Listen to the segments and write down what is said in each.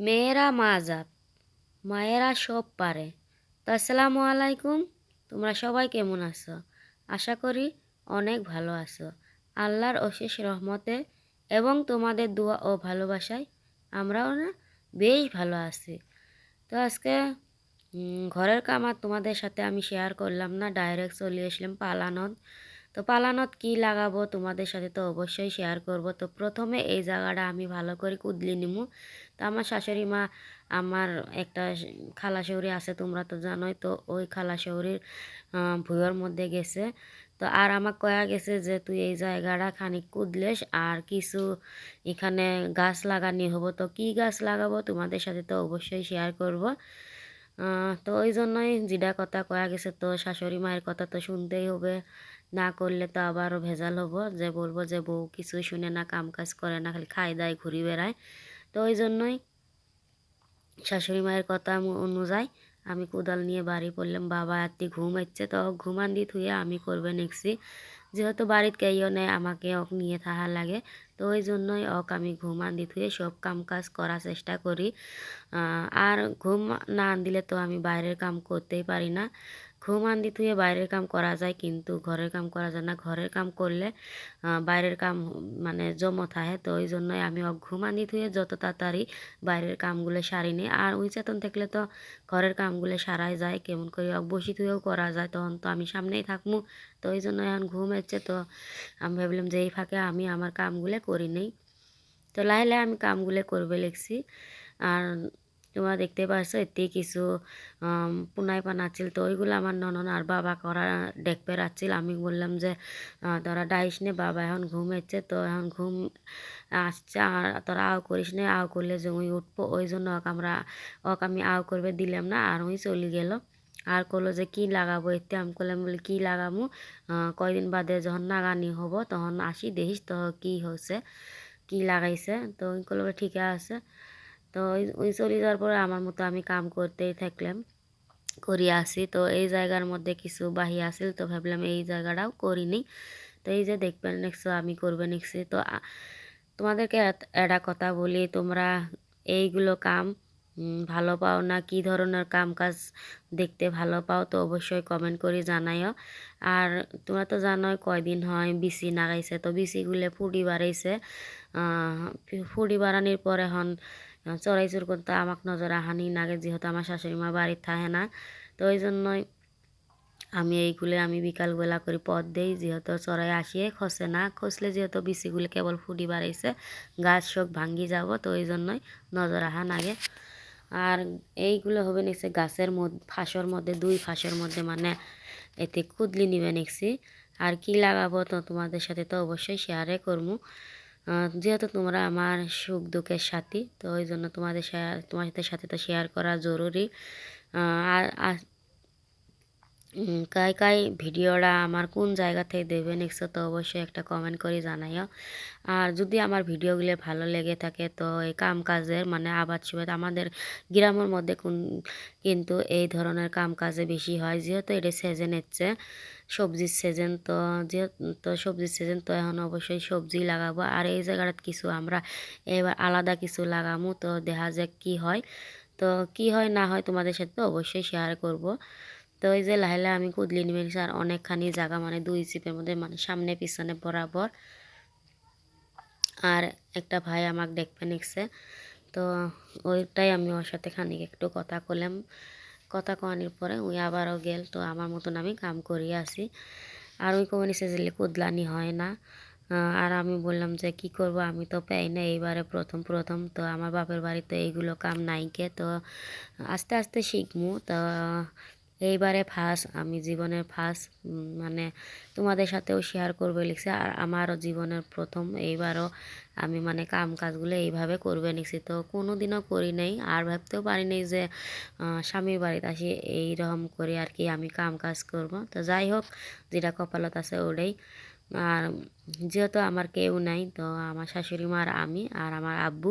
মেয়েরা মা জাত, মায়েরা সব পারে। তো আসসালামু আলাইকুম। তোমরা সবাই কেমন আছো? আশা করি অনেক ভালো আছো। আল্লাহর অশেষ রহমতে এবং তোমাদের দোয়া ও ভালোবাসায় আমরাও না বেশ ভালো আছি। তো আজকে ঘরের কাম আর তোমাদের সাথে আমি শেয়ার করলাম না, ডাইরেক্ট চলে আসলাম পালানত। তো পালানত কি লাগাবো তোমাদের সাথে তো অবশ্যই শেয়ার করব। তো প্রথমে এই জায়গাটা আমি ভালো করে কুদলি নিমু। তো আমার শাশুড়ি মা, আমার একটা খালা শাশুড়ি আছে তোমরা তো জানোই, তো ওই খালা শাশুড়ির ভুঁয়োর মধ্যে গেছে। তো আর আমাক কয়া গেছে যে তুই এই জায়গাটা খানিক কুদলেস আর কিছু এখানে গাছ লাগানি হবো। তো কি গাছ লাগাবো তোমাদের সাথে তো অবশ্যই শেয়ার করব। তো ওই জন্যই যেটা কথা কয়া গেছে, তো শাশুড়ি মায়ের কথা তো শুনতেই হবে। না করলে তো আবারও ভেজাল হবো, যে বলবো যে বউ কিছুই শুনে না, কাম কাজ করে না, খালি খাই দায় ঘুরি বেড়ায়। তো ওই জন্যই শাশুড়ি মায়ের কথা অনুযায়ী আমি কোদাল নিয়ে বাড়ি পড়লাম। বাবা আত্মি ঘুমাচ্ছে, তো ঘুমান দি থুয়ে আমি করবে নেক্সি, যেহেতু বাড়িত কেউ নেই আমাকে ওক নিয়ে থাকা লাগে। তো ওই জন্যই আমি ঘুমান দি থুয়ে সব কাম কাজ করার চেষ্টা করি। আর ঘুম না দিলে তো আমি বাইরের কাম করতেই পারি না। ঘুম আন্দি থুয়ে বাইরের কাম করা যায় কিন্তু ঘরের কাম করা যায় না। ঘরের কাম করলে বাইরের কাম মানে জমা থাকে। তো ওই জন্যই আমি ঘুম আন্দি থুয়ে যত তাড়াতাড়ি বাইরের কামগুলো সারি নিই। আর ওই চেতন থাকলে তো ঘরের কামগুলো সারাই যায়, কেমন করে বসি থুয়েও করা যায়, তখন তো আমি সামনেই থাকবো। তো ওই জন্য এখন ঘুম হচ্ছে, তো আমি ভাবলাম যে এই ফাঁকে আমি আমার কামগুলো করি নেই। তো লাহে লাহে আমি কামগুলো করবে লেগছি। আর তোমরা দেখতে পাচ্ছ এতে কিছু পুনাই পান আছিল, তো ওইগুলো আমার ননন আর বাবা করা দেখতে রাখছিল। আমি বললাম যে তোরা ডাইস নে, বাবা এখন ঘুম হচ্ছে, তো এখন ঘুম আসছে আর তোরা আও করিস নে, আও করলে যে ওই উঠবো। ওই জন্য আমি আও করবে দিলাম না, আর ওই চলে গেল। আর করলো যে কি লাগাবো এতে, আমি করলাম বলে কি লাগামু, কয়দিন বাদে যখন নাগানি হব তখন আসি দেখিস তো কি হচ্ছে, কি লাগাইছে। তো ওই করলো ঠিক আছে। তো ওই চলে যাওয়ার পরে আমার মতো আমি কাম করতেই থাকলাম, করি আসি। তো এই জায়গার মধ্যে কিছু বাহি আসিল, তো ভাবলাম এই জায়গাটাও করিনি। তো এই যে দেখবেন নেক্সট আমি করবে নেক্সট। তো তোমাদেরকে একটা কথা বলি, তোমরা এইগুলো কাম ভালো পাও না, কি ধরনের কাম কাজ দেখতে ভালো পাও, তো অবশ্যই কমেন্ট করে জানাইও। আর তোমরা তো জানোই কয়দিন হয় বিচি নাগাইছে, তো বিচিগুলো ফুটি বাড়াইছে। ফুটি বাড়ানির পর এখন চড়াই চুর করতে আমাক নজর আহানি নাগে, যেহেতু আমার শাশুড়ি মা বাড়ির থাকে না। তো ওই জন্যই আমি বিকালবেলা করে পথ দেই, যেহেতু চড়াই আসিয়ে খসে না, খসলে যেহেতু বিচিগুলো কেবল ফুটি বাড়াইছে, গাছ শোক ভাঙ্গি যাব, তো ওই জন্যই নজর আহা নাগে। আর এইগুলো হবে নিচ্ছে গাছের মধ্যে ফাঁসর মধ্যে, দুই ফাঁসের মধ্যে মানে এতে কুদলি নিবে নিচ্ছি। আর কি লাগাবো তো তোমাদের সাথে তো অবশ্যই শেয়ারে করবো। যেহেতু তোমরা আমার সুখ দুঃখের সাথী, তো ওই জন্য তোমাদের সাথে তো শেয়ার করা জরুরি। আর কাই কাই ভিডিওটা আমার কোন জায়গা থেকে দেবে নেক্সট, তো অবশ্যই একটা কমেন্ট করে জানাইও। আর যদি আমার ভিডিওগুলো ভালো লেগে থাকে, তো এই কাম কাজের মানে আবাদ সুবাদ আমাদের গ্রামের মধ্যে কিন্তু এই ধরনের কাম কাজে বেশি হয়, যেহেতু এটা সিজন হচ্ছে সবজির সিজন। তো যেহেতু সবজির সিজন, তো এখন অবশ্যই সবজি লাগাবো। আর এই জায়গাটা কিছু আমরা এবার আলাদা কিছু লাগামো, তো দেখা যাক কি হয়। তো কি হয় না হয় তোমাদের সাথে তো অবশ্যই শেয়ার করব। তো এই যে লাহে লাহে আমি কুদলি নিয়ে নিয়েছি, আর অনেকখানি জায়গা মানে দুই চিপের মধ্যে মানে সামনে পিছনে বরাবর। আর একটা ভাই আমাকে দেখবে নিচ্ছে, তো ওইটাই আমি ওর সাথে খানিক একটু কথা কলাম। কথা কওয়ানোর পরে ওই আবারও গেল, তো আমার মতন আমি কাম করিয়ে আসি। আর ওই কমে নিচে যে কুদলানি হয় না। আর আমি বললাম যে কি করব, আমি তো পাই না, এইবারে প্রথম প্রথম, তো আমার বাপের বাড়িতে এইগুলো কাম নাইকে, তো আস্তে আস্তে শিখমু। তো এইবারে ফার্স্ট, আমি জীবনের ফার্স্ট মানে তোমাদের সাথেও শেয়ার করবে লিখছি। আর আমারও জীবনের প্রথম, এইবারও আমি মানে কাম কাজগুলো এইভাবে করবে নিছি, তো কোনো দিনও করি নাই। আর ভাবতেও পারি নাই যে স্বামীর বাড়িতে আসি এইরকম করে আর কি আমি কাম কাজ করব। তো যাই হোক, যেটা কপালত আছে ওটাই। আর যেহেতু আমার কেউ নাই, তো আমার শাশুড়ি মা আর আমি আর আমার আব্বু,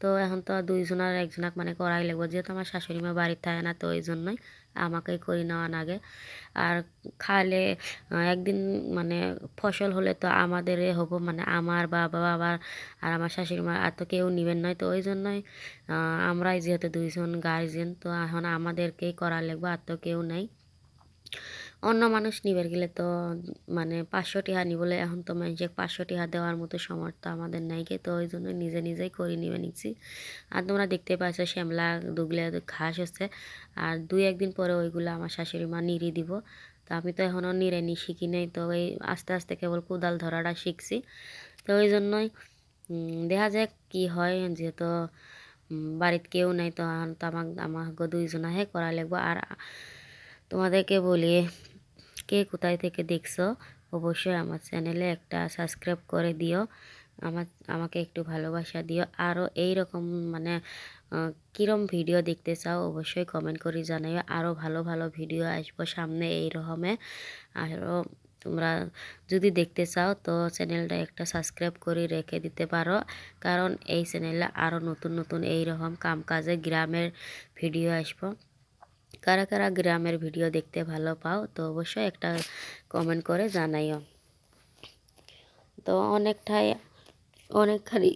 তো এখন তো দুইজনের একজনাক মানে করাই লাগবো, যেহেতু আমার শাশুড়ি মা বাড়িতে থাকে না, তো এই জন্যই আমাকেই করি নেওয়া লাগে। আর খালে একদিন মানে ফসল হলে তো আমাদেরই হবো, মানে আমার বাবার আর আমার শাশুড়ি মা, আর তো কেউ নিবেন নয়, তো ওই জন্যই আমরাই যেহেতু দুইজন গার্জিয়ান, তো এখন আমাদেরকেই করা লাগবে, আর তো কেউ নাই। অন্য মানুষ নিবার গেলে তো মানে 500 টিহা নিবলে, এখন তো মানুষকে 500 টিহা দেওয়ার মতো সামর্থ্য আমাদের নাই গে, তো ওই জন্য নিজে নিজেই করে নিবে নিচ্ছি। আর তোমরা দেখতে পাচ্ছ শ্যামলা দুগলে ঘাস হচ্ছে, আর 2-1 দিন পরে ওইগুলো আমার শাশুড়ি মা নিড়ি দিব। তো আমি তো এখনও নিড়ানি শিখি নাই, তো এই আস্তে আস্তে কেবল কোদাল ধরাটা শিখছি। তো ওই জন্যই দেখা যাক কি হয়, যেহেতু বাড়িতে কেউ নাই, তো এখন তো আমাকে দুইজনাহে করা লাগবো। আর তোমাদেরকে বলি, কে কোথায় থেকে দেখছো অবশ্যই আমার চ্যানেলে একটা সাবস্ক্রাইব করে দিও, আমাকে একটু ভালোবাসা দিও। আরও এইরকম মানে কীরম ভিডিও দেখতে চাও অবশ্যই কমেন্ট করে জানাইও। আরও ভালো ভালো ভিডিও আসবো সামনে এই রকমে। আরও তোমরা যদি দেখতে চাও তো চ্যানেলটা একটা সাবস্ক্রাইব করে রেখে দিতে পারো, কারণ এই চ্যানেলে আরও নতুন নতুন এইরকম কামকাজে গ্রামের ভিডিও আসবো। কারা কারা গ্রামের ভিডিও দেখতে ভালো পাও তো অবশ্যই একটা কমেন্ট করে জানাইও। তো অনেকখানি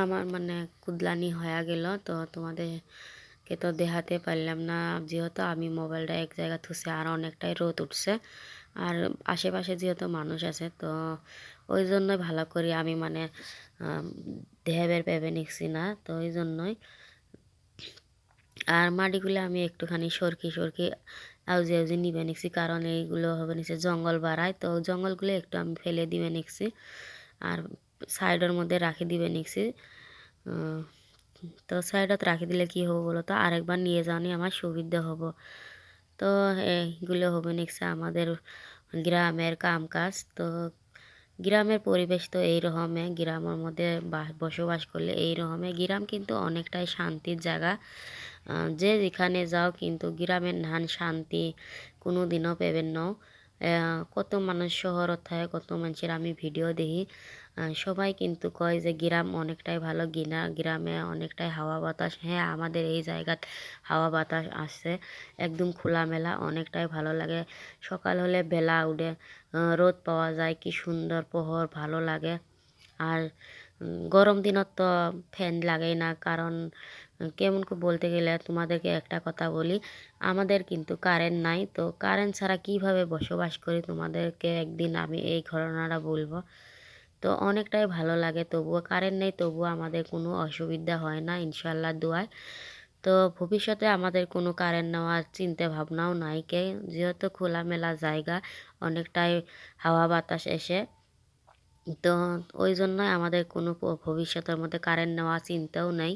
আমার মানে কুদলানি হয়ে গেল, তো তোমাদেরকে তো দেখাতে পারলাম না, যেহেতু আমি মোবাইলটা এক জায়গা থুসে, আর অনেকটাই রোদ উঠছে, আর আশেপাশে যেহেতু মানুষ আছে, তো ওই জন্যই ভালো করে আমি মানে দেহেবের পেবে নিচ্ছি না, তো ওই জন্যই। আর মাটিগুলো আমি একটুখানি সরকি আউজি আউজি নিবে নিচ্ছি, কারণ এইগুলো হবে নিচ্ছে জঙ্গল বাড়ায়, তো জঙ্গলগুলো একটু আমি ফেলে দিবে নিচ্ছি, আর সাইডের মধ্যে রাখি দিবে নিচ্ছি। তো সাইডত রাখি দিলে কি হবো বলো তো, আরেকবার নিয়ে যাওয়ানি আমার সুবিধা হবো। তো এইগুলো হবে নিচ্ছে আমাদের গ্রামের কাম কাজ। তো গ্রামের পরিবেশ তো এইরকমে, গ্রামের মধ্যে বসবাস করলে এইরকমে। গ্রাম কিন্তু অনেকটাই শান্তির জায়গা, যে যেখানে যাও কিন্তু গ্রামের নান শান্তি কোনো দিনও পাবেন না। কত মানুষ শহরত থাকে, কত মানুষের আমি ভিডিও দেখি, সবাই কিন্তু কয় যে গ্রাম অনেকটাই ভালো, গ্রামে অনেকটাই হাওয়া বাতাস। হ্যাঁ, আমাদের এই জায়গাত হাওয়া বাতাস আছে, একদম খোলামেলা, অনেকটাই ভালো লাগে। সকাল হলে বেলা উঠে রোদ পাওয়া যায়, কি সুন্দর প্রহর, ভালো লাগে। আর গরম দিনত তো ফ্যান লাগেই না, কারণ কেমন করে বলতে গেলে তোমাদেরকে একটা কথা বলি, আমাদের কিন্তু কারেন্ট নাই, তো কারেন্ট ছাড়া কিভাবে বসবাস করি তোমাদেরকে একদিন আমি এই ঘটনাটা বলবো। তো অনেকটাই ভালো লাগে, তবুও কারেন্ট নেই, তবুও আমাদের কোনো অসুবিধা হয় না ইনশাল্লাহ দোয়ায়। তো ভবিষ্যতে আমাদের কোনো কারেন্ট নেওয়ার চিন্তা ভাবনাও নাই, কে যেহেতু খোলামেলা জায়গা, অনেকটাই হাওয়া বাতাস এসে, তো ওই জন্যই আমাদের কোনো ভবিষ্যতের মধ্যে কারেন্ট নেওয়া চিন্তাও নাই।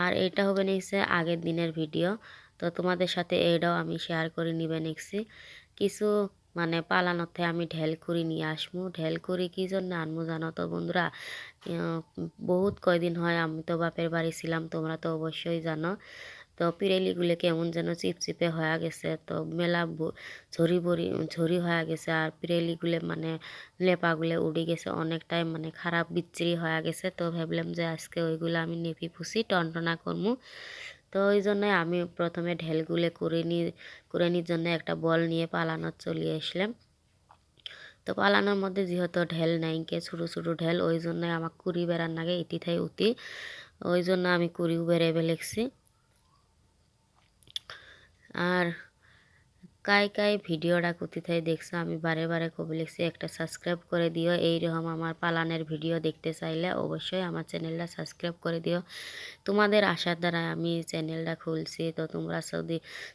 আর এটা হবে নিচ্ছে আগের দিনের ভিডিও, তো তোমাদের সাথে এটাও আমি শেয়ার করে নিবে নিচ্ছি। কিছু মানে পালানোতে আমি ঢেলকুড়ি নিয়ে আসমু। ঢেলকুড়ি কী জন্য আনমু জানো তো বন্ধুরা, বহুত কয়দিন হয় আমি তো বাপের বাড়ি ছিলাম, তোমরা তো অবশ্যই জানো। তো পিরেলিগুলো কেমন যেন চিপচিপে হয়ে গেছে, তো মেলা ঝরি হয়ে গেছে, আর পিরেলিগুলো মানে লেপাগুলো উড়ে গেছে, অনেকটাই মানে খারাপ বিচ্ছিরি হয়ে গেছে। তো ভাবলাম যে আজকে ওইগুলো আমি নেপি পুষি টনটনা করমু। তো ওই জন্য আমি প্রথমে ঢেলগুলো করে নির জন্য একটা বল নিয়ে পালানোর চলে আসলাম। তো পালানোর মধ্যে যেহেতু ঢেল নাইকে, ছোটো ছোটো ঢেল, ওই জন্য আমার কুড়ি বেড়ার নাগে ইতি থাই উতি, ওই জন্য আমি কুড়িও বেড়ে বেলেছি। আর কাই ভিডিওটা কোথায় দেখছো আমি বারে বারে কবে লিখছি, একটা সাবস্ক্রাইব করে দিও। এইরকম আমার পালানের ভিডিও দেখতে চাইলে অবশ্যই আমার চ্যানেলটা সাবস্ক্রাইব করে দিও। তোমাদের আশার দ্বারা আমি চ্যানেলটা খুলছি, তো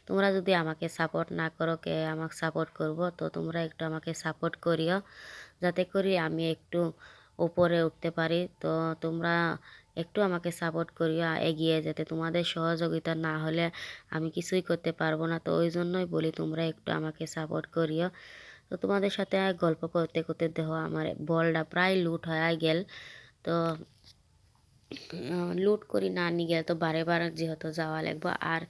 তোমরা যদি আমাকে সাপোর্ট না করো, কে আমাকে সাপোর্ট করব, তো তোমরা একটু আমাকে সাপোর্ট করিও, যাতে করি আমি একটু উপরে উঠতে পারি। তো তোমরা একটু আমাকে সাপোর্ট করিও এগিয়ে যেতে, তোমাদের সহযোগিতা না হলে আমি কিছুই করতে পারবো না। তো ওই জন্যই বলি তোমরা একটু আমাকে সাপোর্ট করিও। তো তোমাদের সাথে গল্প করতে করতে দেখো আমার বলটা প্রায় লুট হয়ে গেল। তো লুট করি না নিয়ে গেলে তো বারে বারে যেহেতু যাওয়া লাগবো। আর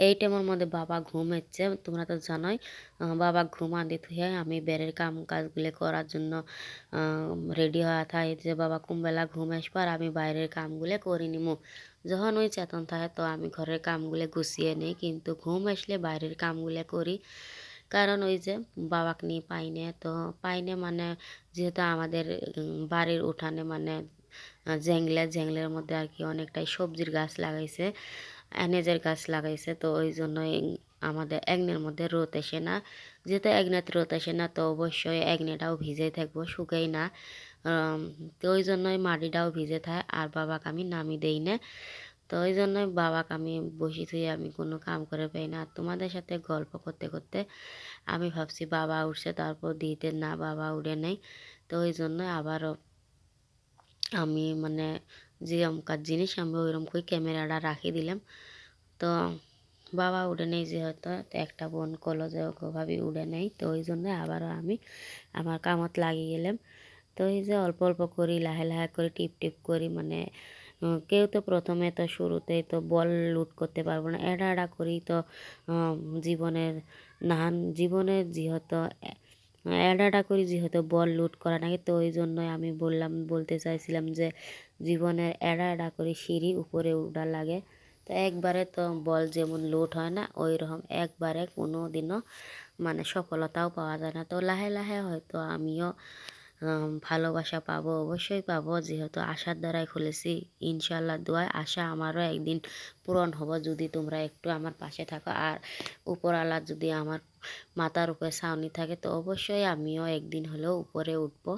এই টাইমের মধ্যে বাবা ঘুমাচ্ছে, তোমরা তো জানোই। বাবা ঘুমা দিতে হয়, আমি বেড়ের কাম কাজগুলো করার জন্য রেডি হওয়া থাই, যে বাবা কুমবেলা ঘুম আসবো আর আমি বাইরের কামগুলো করে নিমু। যখন ওই চেতন থাকে তো আমি ঘরের কামগুলো গুছিয়ে নিই, কিন্তু ঘুম আসলে বাইরের কামগুলো করি। কারণ ওই যে বাবাকে নিয়ে পাইনে, তো পাইনে মানে যেহেতু আমাদের বাড়ির উঠানে মানে জ্যাংলের মধ্যে আর কি অনেকটাই সবজির গাছ লাগাইছে, অ্যানেজের গাছ লাগাইছে, তো ওই জন্যই আমাদের একনের মধ্যে রোদ আসে না। যেহেতু একনাতে রোদ আসে না তো অবশ্যই একনেটাও ভিজেই থাকবো, শুকাই না। তো ওই জন্যই মাটিটাও ভিজে থাকে, আর বাবাকে আমি নামি দেই না। তো ওই জন্যই বাবাকে আমি বসি থুই, আমি কোনো কাম করে পাই না। আর তোমাদের সাথে গল্প করতে করতে আমি ভাবছি বাবা উঠছে, তারপর দিতে না বাবা উঠে নেই। তো ওই জন্য আবারও আমি মানে যে আমকার জিনিস আমি ওইরকম করে ক্যামেরাটা রাখি দিলাম। তো বাবা উঠে নেই যেহেতু, তো একটা বোন কলো যে ওভাবে উঠে নেই, তো ওই জন্য আবারও আমি আমার কামত লাগিয়ে গেলাম। তো এই যে অল্প অল্প করি, লাহে লাহে করে টিপ টিপ করি, মানে কেউ তো প্রথমে তো শুরুতেই তো বল লুট করতে পারবো না, এড়া এড়া করি তো জীবনের নাহান জীবনের যেহেতু এড়াটা করি যেহেতু বল লুট করা নাকি, তো ওই জন্যই আমি বলতে চাইছিলাম যে জীবনের এড়া এড়া করে সিঁড়ি উপরে উঠা লাগে। তো একবারে তো বল যেমন লুট হয় না, ওই রকম একবারে কোনো দিনও মানে সফলতাও পাওয়া যায় না। তো লাহে লাহে হয়তো আমিও ভালোবাসা পাবো, অবশ্যই পাবো, যেহেতু আশার দ্বারাই খুলেছি। ইনশাল্লাহ দোয়ায় আশা আমারও একদিন পূরণ হবো যদি তোমরা একটু আমার পাশে থাকো, আর উপরওয়ালা যদি আমার মাথার উপরে ছাউনি থাকে তো অবশ্যই আমিও একদিন হলেও উপরে উঠবো।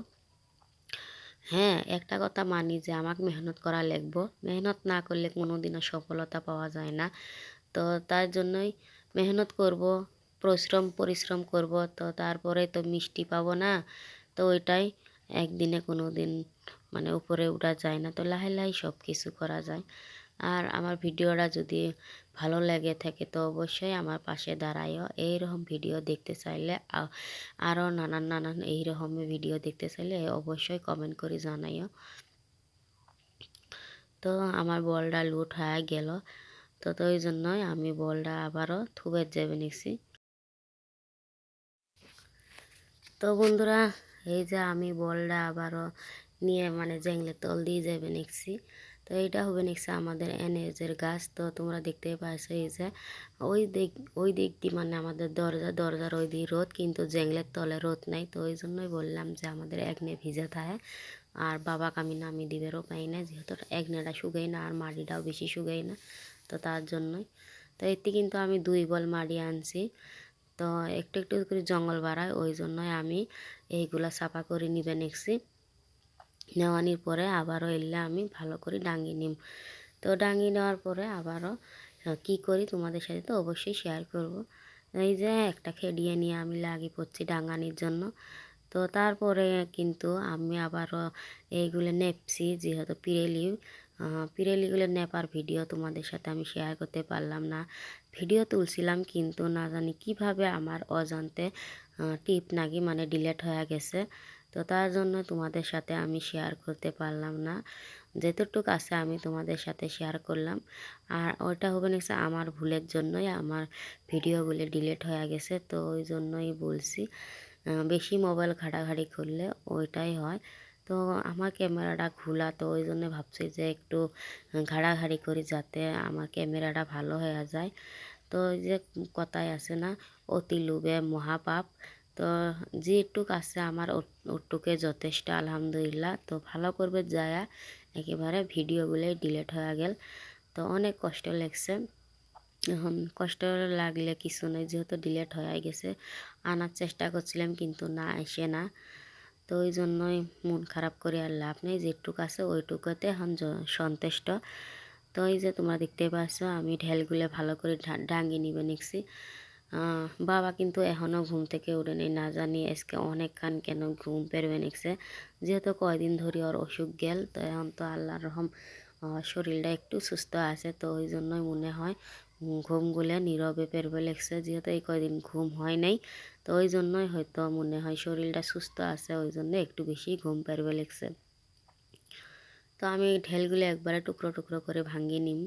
হ্যাঁ, একটা কথা মানি যে আমাকে মেহনত করা লাগবো, মেহনত না করলে কোনো দিনও সফলতা পাওয়া যায় না। তো তার জন্যই মেহনত করব, পরিশ্রম করব, তো তারপরে তো মিষ্টি পাবো না। তো ওইটাই একদিনে কোনো দিন মানে উপরে উঠা যায় না, তো লাহে লাহে সব কিছু করা যায়। আর আমার ভিডিওটা যদি ভালো লেগে থাকে তো অবশ্যই আমার পাশে দাঁড়াইও। এইরকম ভিডিও দেখতে চাইলে আরও নানান নানান এইরকম ভিডিও দেখতে চাইলে অবশ্যই কমেন্ট করে জানাইও। তো আমার বলটা লুট হয়ে গেল, তো তো ওই জন্যই আমি বলটা আবারও থুবের যাবে নিচ্ছি। তো বন্ধুরা, এই যে আমি বলটা আবারও নিয়ে মানে জ্যাংলে তল দিয়ে যাবে নিচ্ছি। তো এইটা হবে নিচ্ছে আমাদের এনেজের গাছ। তো তোমরা দেখতেই পাইছো এই যে ওই দিক ওই দিক দিয়ে মানে আমাদের দরজার ওই দিকে রোদ, কিন্তু জ্যাংলের তলে রোদ নাই। তো ওই জন্যই বললাম যে আমাদের একনে ভিজে থাকে, আর বাবাকে আমি নামিয়ে দিবেরও পাই না, যেহেতু একনেটা শুকাই না আর মাটিটাও বেশি শুকাই না, তো তার জন্যই। তো এতে কিন্তু আমি 2 বল মাটি আনছি। তো একটু একটু করে জঙ্গল বাড়ায়, ওই জন্যই আমি এইগুলা সাফা করে নিবে নিচ্ছি। নেওয়ানির পরে আবারও এলে আমি ভালো করে ডাঙ্গি নিম। তো ডাঙ্গি নেওয়ার পরে আবারও কী করি তোমাদের সাথে তো অবশ্যই শেয়ার করব। এই যে একটা খেডিয়ে নিয়ে আমি লাগি পড়ছি ডাঙ্গানির জন্য। তো তারপরে কিন্তু আমি আবারও এইগুলো নেপছি, যেহেতু পিরেলিগুলো নেপার ভিডিও তোমাদের সাথে আমি শেয়ার করতে পারলাম না। ভিডিও তুলছিলাম কিন্তু না জানি কিভাবে আমার অজান্তে টিপ নাকি মানে ডিলেট হয়ে গেছে। তো তার জন্য তোমাদের সাথে আমি শেয়ার করতে পারলাম না, যেতটুকু আছে আমি তোমাদের সাথে শেয়ার করলাম। আর ওইটা হবে না আমার ভুলের জন্যই আমার ভিডিওগুলো ডিলেট হয়ে গেছে, তো ওই জন্যই বলছি। বেশি মোবাইল ঘাটাঘাটি করলে ওইটাই হয়। তো আমার ক্যামেরাটা খোলা, তো ওই জন্য ভাবছি যে একটু ঘাটাঘাটি করি যাতে আমার ক্যামেরাটা ভালো হয়ে যায়। তো ওই যে কথায় আছে না, অতি লোভে মহাপাপ। তো যেটুক আছে আমার ওটুকে যথেষ্ট আলহামদুলিল্লাহ। তো ভালো করবে যায়া একেবারে ভিডিওগুলোই ডিলেট হয়ে গেল, তো অনেক কষ্ট লাগছে। এখন কষ্ট লাগলে কিছু নেই, যেহেতু ডিলেট হয়ে গেছে। আনার চেষ্টা করছিলাম কিন্তু না আসে না, তো ওই জন্যই মন খারাপ করে আর লাভ নেই, যেটুক আছে ওইটুকুতে এখন সন্তুষ্ট। তো এই যে তোমরা দেখতে পাচ্ছ আমি ঢেলগুলো ভালো করে ডাঙ্গি নিবে নিচ্ছি। বাবা কিন্তু এখনও ঘুম থেকে উঠে নেই, না জানি আজকে অনেকক্ষণ কেন ঘুম পেরবে নিচ্ছে, যেহেতু কয়দিন ধরে ওর অসুখ গেল। তো এখন তো আল্লাহর রহম শরীরটা একটু সুস্থ আছে, তো ওই জন্যই মনে হয় ঘুমগুলো নীরবে পেরবে লেগছে, যেহেতু এই কয়দিন ঘুম হয় নাই। তো ওই জন্যই হয়তো মনে হয় শরীরটা সুস্থ আছে, ওই জন্য একটু বেশি ঘুম পেরবে লেগছে। তো আমি ঢেলগুলো একবারে টুকরো টুকরো করে ভাঙিয়ে নিম।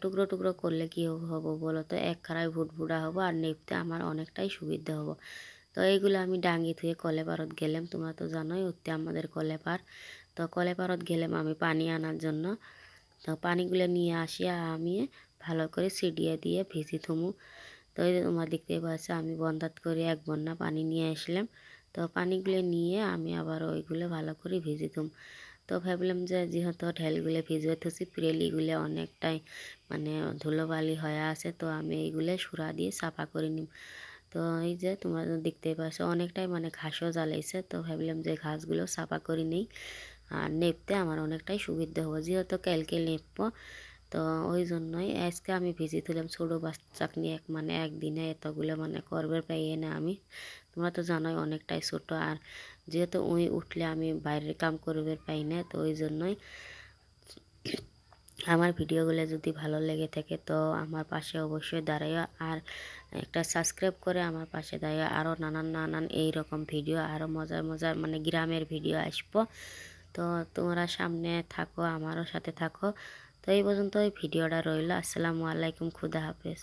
টুকরো টুকরো করলে কি হবো বলো তো, এক খাড়ায় ভুটভুটা হবো আর নেপতে আমার অনেকটাই সুবিধা হবো। তো এইগুলো আমি ডাঙ্গি থুয়ে কলে পারত গেলাম, তোমরা তো জানোই উঠতে আমাদের কলে পার। তো কলে পারত গেলাম আমি পানি আনার জন্য। তো পানিগুলো নিয়ে আসিয়া আমি ভালো করে ছিটিয়ে দিয়ে ভিজি থুমু। তো এই যে তোমরা দেখতেই পাচ্ছ আমি বন্ধাত করে 1 বন্যা পানি নিয়ে আসলাম। তো পানিগুলো নিয়ে আমি আবার ওইগুলো ভালো করে ভিজি থুম। তো ভাবলাম যে যেহেতু ঢেলগুলো ভিজবে থুছি পিরেলিগুলো অনেকটাই মানে ধুলোবালি হয়ে আছে, তো আমি এইগুলো সুরা দিয়ে সাফা করে নিম। তো এই যে তোমরা দেখতেই পাচ্ছ অনেকটাই মানে ঘাসও জ্বালাইছে, তো ভাবলাম যে ঘাসগুলো সাফা করে নেই আর নেপতে আমার অনেকটাই সুবিধা হবে, যেহেতু কালকে নেপবো। তো ওই জন্যই আজকে আমি ভিজি তুলাম ছোটো বাচ্চাক নিয়ে মানে একদিনে এতগুলো মানে করবে পাইয়ে না আমি। তোমরা তো জানোই অনেকটাই ছোটো, আর যেহেতু ওই উঠলে আমি বাইরের কাম করবে পাই না, তো ওই জন্যই আমার ভিডিওগুলো যদি ভালো লেগে থাকে তো আমার পাশে অবশ্যই দাঁড়াইও, আর একটা সাবস্ক্রাইব করে আমার পাশে দাঁড়াইও। আরও নানান নানান এইরকম ভিডিও, আরও মজার মজার মানে গ্রামের ভিডিও আসবো। তো তোমরা সামনে থাকো, আমারও সাথে থাকো। তো এই পর্যন্ত এই ভিডিওটা রইল। আসসালামু আলাইকুম, খুদা হাফেজ।